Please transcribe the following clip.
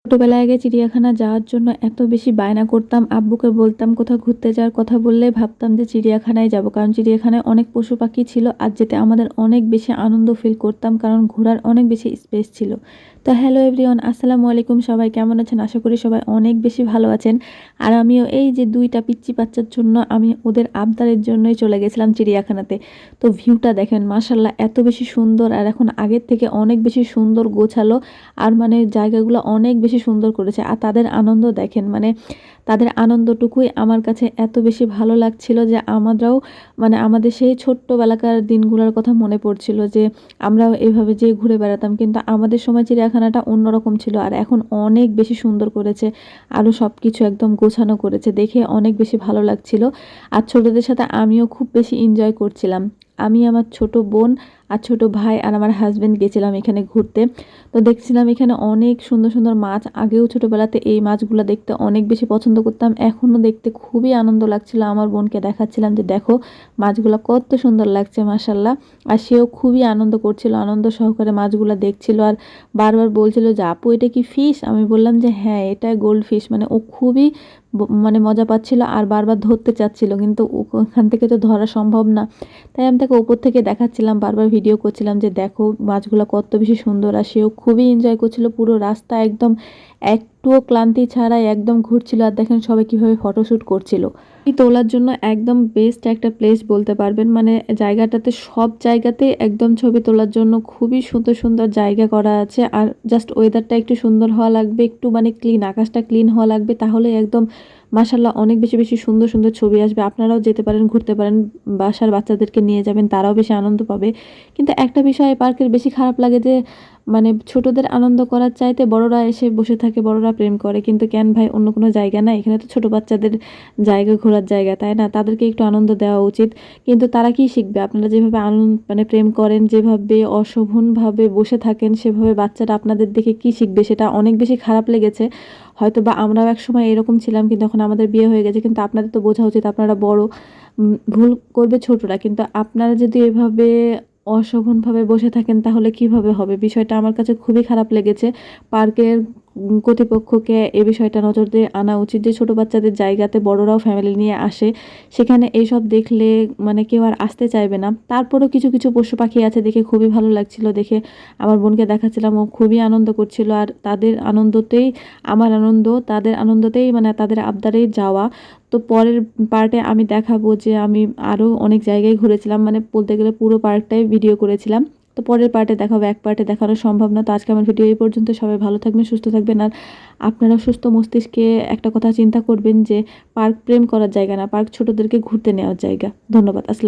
ছোটবেলায় আগে চিড়িয়াখানা যাওয়ার জন্য এত বেশি বায়না করতাম, আব্বুকে বলতাম কোথাও ঘুরতে যাওয়ার কথা বললেই ভাবতাম যে চিড়িয়াখানায় যাব, কারণ চিড়িয়াখানায় অনেক পশু পাখি ছিল আর যেতে আমাদের অনেক বেশি আনন্দ ফিল করতাম, কারণ ঘোরার অনেক বেশি স্পেস ছিল। তো হ্যালো এভরিওয়ান, আসসালামু আলাইকুম। সবাই কেমন আছেন? আশা করি সবাই অনেক বেশি ভালো আছেন। আর আমিও এই যে দুইটা পিচ্চি বাচ্চার জন্য আমি ওদের আবদারের জন্যই চলে গেছিলাম চিড়িয়াখানাতে। তো ভিউটা দেখেন, মাশাল্লাহ এত বেশি সুন্দর, আর এখন আগের থেকে অনেক বেশি সুন্দর গোছালো। আর মানে জায়গাগুলো অনেক বেশি সুন্দর করেছে, আর তাদের আনন্দ দেখেন, মানে তাদের আনন্দটুকুই আমার কাছে এত বেশি ভালো লাগছিল যে আমরাও মানে আমাদের সেই ছোট্টবেলাকার দিনগুলোর কথা মনে পড়ছিল যে আমরাও এভাবে যে ঘুরে বেড়াতাম, কিন্তু আমাদের সময় চিড়িয়াখানাটা অন্যরকম ছিল, আর এখন অনেক বেশি সুন্দর করেছে। আরও সব কিছু একদম গোছানো করেছে, দেখে অনেক বেশি ভালো লাগছিল। আর ছোটদের সাথে আমিও খুব বেশি এনজয় করছিলাম। আমি, আমার ছোট বোন আর ছোট ভাই আর আমার হাজব্যান্ড গেছিলাম এখানে ঘুরতে। তো দেখছিলাম এখানে অনেক সুন্দর সুন্দর মাছ। আগেও ছোটোবেলাতে এই মাছগুলো দেখতে অনেক বেশি পছন্দ করতাম, এখনও দেখতে খুবই আনন্দ লাগছিল। আমার বোনকে দেখাচ্ছিলাম যে দেখো মাছগুলো কত সুন্দর লাগছে, মাশাল্লাহ। আর সেও খুবই আনন্দ করছিল, আনন্দ সহকারে মাছগুলো দেখছিল, আর বারবার বলছিল যে আপু এটা কি ফিশ? আমি বললাম যে হ্যাঁ, এটা গোল্ড ফিশ। মানে ও খুবই মানে মজা পাচ্ছিল আর বারবার ধরতে চাচ্ছিল, কিন্তু ওখান থেকে তো ধরা সম্ভব না। তাই আমি তাকে ওপর থেকে দেখাচ্ছিলাম, বারবার ভিডিও করছিলাম যে দেখো মাছগুলো কত বেশি সুন্দর। আর সেও খুবই এনজয় করছিল, পুরো রাস্তা একদম একটুও ক্লান্তি ছাড়াই একদম ঘুরছিল। আর দেখেন সবাই কীভাবে ফটোশ্যুট করছিল। এই তোলার জন্য একদম বেস্ট একটা প্লেস বলতে পারবেন, মানে জায়গাটাতে সব জায়গাতে একদম ছবি তোলার জন্য খুবই সুন্দর সুন্দর জায়গা করা আছে। আর জাস্ট ওয়েদারটা একটু সুন্দর হওয়া লাগবে, একটু মানে ক্লিন, আকাশটা ক্লিন হওয়া লাগবে, তাহলে একদম মাশাল্লাহ অনেক বেশি বেশি সুন্দর সুন্দর ছবি আসবে। আপনারাও যেতে পারেন, ঘুরতে পারেন, বাসার বাচ্চাদেরকে নিয়ে যাবেন, তারাও বেশি আনন্দ পাবে। কিন্তু একটা বিষয় পার্কের বেশি খারাপ লাগে যে মানে ছোটদের আনন্দ করার চাইতে বড়রা এসে বসে থাকে, বড়রা প্রেম করে। কিন্তু কেন ভাই, অন্য কোনো জায়গা না? এখানে তো ছোট বাচ্চাদের জায়গা, ঘোরার জায়গা, তাই না? তাদেরকে একটু আনন্দ দেওয়া উচিত। কিন্তু তারা কি শিখবে? আপনারা যেভাবে মানে প্রেম করেন, যেভাবে অশোভনভাবে বসে থাকেন, সেভাবে বাচ্চারা আপনাদের দেখে কি শিখবে? সেটা অনেক বেশি খারাপ লেগেছে। হয়তো বা আমরাও একসময় এরকম ছিলাম, কিন্তু এখন আমাদের বিয়ে হয়ে গেছে। কিন্তু আপনাদের তো বোঝা উচিত, আপনারা বড়, ভুল করবে ছোটরা, কিন্তু আপনারা যদি এভাবে অশোভনভাবে বসে থাকেন তাহলে কিভাবে হবে? বিষয়টা আমার কাছে খুবই খারাপ লেগেছে। পার্কের কর্তৃপক্ষকে এ বিষয়টা নজর দিয়ে আনা উচিত যে ছোট বাচ্চাদের জায়গাতে বড়রাও ফ্যামিলি নিয়ে আসে, সেখানে এইসব দেখলে মানে কেউ আর আসতে চাইবে না। তারপরেও কিছু কিছু পশু পাখি আছে, দেখে খুবই ভালো লাগছিল। দেখে আমার বোনকে দেখাচ্ছিলাম, ও খুবই আনন্দ করছিল। আর তাদের আনন্দতেই আমার আনন্দ, তাদের আনন্দতেই মানে তাদের আবদারেই যাওয়া। তো পরের পার্টে আমি দেখাবো যে আমি আরও অনেক জায়গায় ঘুরেছিলাম, মানে বলতে গেলে পুরো পার্কটাই ভিডিও করেছিলাম। তো পরের পার্টে দেখাবো, এক পার্টে দেখানো সম্ভব না। তো আজকে আমার ভিডিও এই পর্যন্ত। সবাই ভালো থাকবেন, সুস্থ থাকবেন। আর আপনারা সুস্থ মস্তিষ্কে একটা কথা চিন্তা করবেন যে পার্ক প্রেম করার জায়গা না, পার্ক ছোটদেরকে ঘুরতে নেওয়ার জায়গা। ধন্যবাদ। আসসালাম।